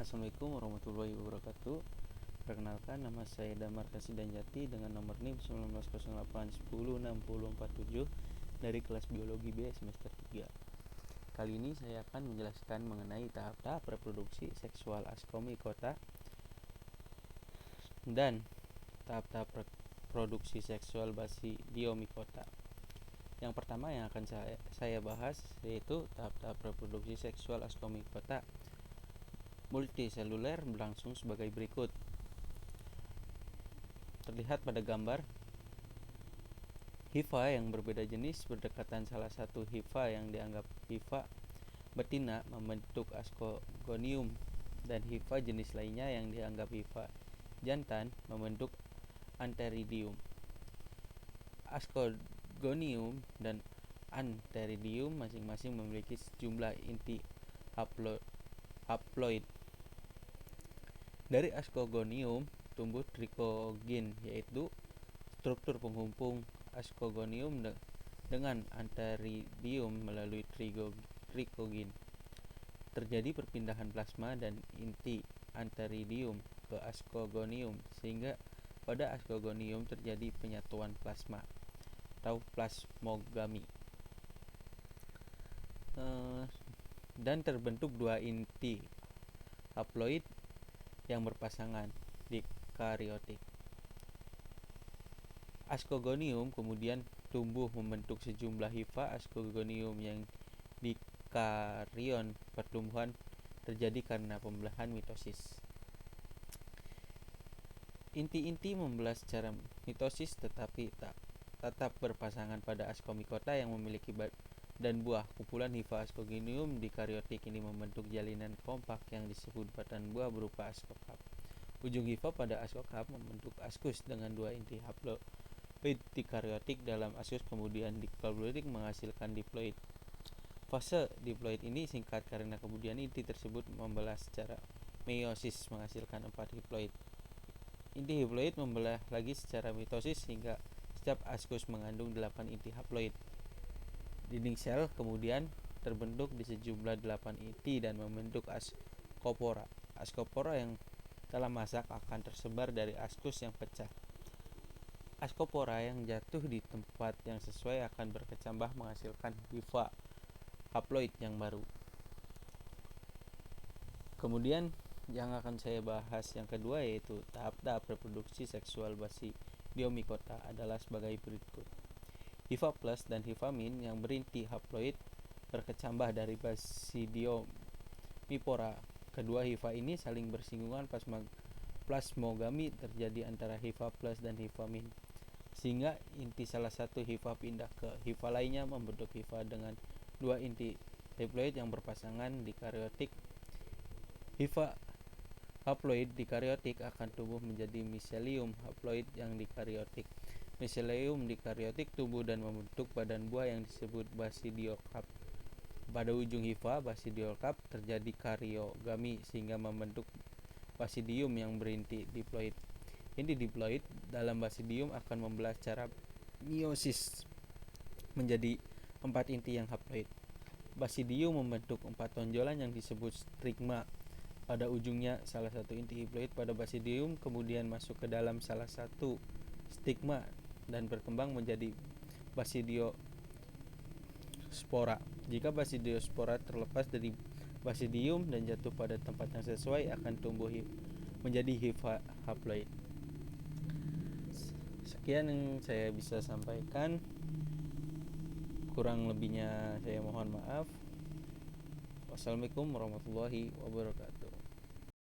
Assalamualaikum warahmatullahi wabarakatuh. Perkenalkan, nama saya Damar Kasidanjati dengan nomor NIM 1908106047 dari kelas Biologi B semester 3. Kali ini saya akan menjelaskan mengenai tahap-tahap reproduksi seksual Ascomycota dan tahap-tahap reproduksi seksual Basidiomycota. Yang pertama yang akan saya bahas yaitu tahap-tahap reproduksi seksual Ascomycota multiseluler berlangsung sebagai berikut. Terlihat pada gambar hifa yang berbeda jenis berdekatan. Salah satu hifa yang dianggap hifa betina membentuk ascogonium dan hifa jenis lainnya yang dianggap hifa jantan membentuk antheridium. Ascogonium dan antheridium masing-masing memiliki sejumlah inti haploid. Dari ascogonium tumbuh trikogin, yaitu struktur penghubung ascogonium dengan antheridium melalui trikogin. Terjadi perpindahan plasma dan inti antheridium ke ascogonium, sehingga pada ascogonium terjadi penyatuan plasma atau plasmogami, dan terbentuk dua inti haploid yang berpasangan di karyotik. Ascogonium kemudian tumbuh membentuk sejumlah hifa ascogonium yang di karyon pertumbuhan terjadi karena pembelahan mitosis. Inti-inti membelah secara mitosis tetapi tetap berpasangan pada Ascomycota yang memiliki dan buah. Kumpulan hifa ascogonium di karyotik ini membentuk jalinan kompak yang disebut badan buah berupa ascocarp. Ujung hifa pada ascocarp membentuk ascus dengan dua inti haploid di karyotik dalam ascus, kemudian diploidik menghasilkan diploid. Fase diploid ini singkat karena kemudian inti tersebut membelah secara meiosis menghasilkan 4 diploid. Inti haploid membelah lagi secara mitosis sehingga setiap ascus mengandung 8 inti haploid. Dinding sel kemudian terbentuk di sejumlah 8 inti dan membentuk ascopora. Ascopora yang telah masak akan tersebar dari ascus yang pecah. Ascopora yang jatuh di tempat yang sesuai akan berkecambah menghasilkan hifa haploid yang baru. Kemudian yang akan saya bahas yang kedua yaitu tahap-tahap reproduksi seksual Basidiomycota adalah sebagai berikut. Hifa plus dan hifa min yang berinti haploid berkecambah dari Basidiomypora. Kedua hifa ini saling bersinggungan. Plasmogami terjadi antara hifa plus dan hifa min, sehingga inti salah satu hifa pindah ke hifa lainnya membentuk hifa dengan dua inti haploid yang berpasangan di karyotik. Hifa haploid di karyotik akan tumbuh menjadi miselium haploid yang di karyotik. Miselium di karyotik tumbuh dan membentuk badan buah yang disebut basidiokarp. Pada ujung hifa basidiokarp terjadi karyogami sehingga membentuk basidium yang berinti diploid. Inti diploid dalam basidium akan membelah secara meiosis menjadi 4 inti yang haploid. Basidium membentuk 4 tonjolan yang disebut stigma. Pada ujungnya salah satu inti haploid pada basidium kemudian masuk ke dalam salah satu stigma dan berkembang menjadi basidiospora. Jika basidiospora terlepas dari basidium dan jatuh pada tempat yang sesuai akan tumbuh menjadi hifa haploid. Sekian yang saya bisa sampaikan. Kurang lebihnya saya mohon maaf. Wassalamualaikum warahmatullahi wabarakatuh.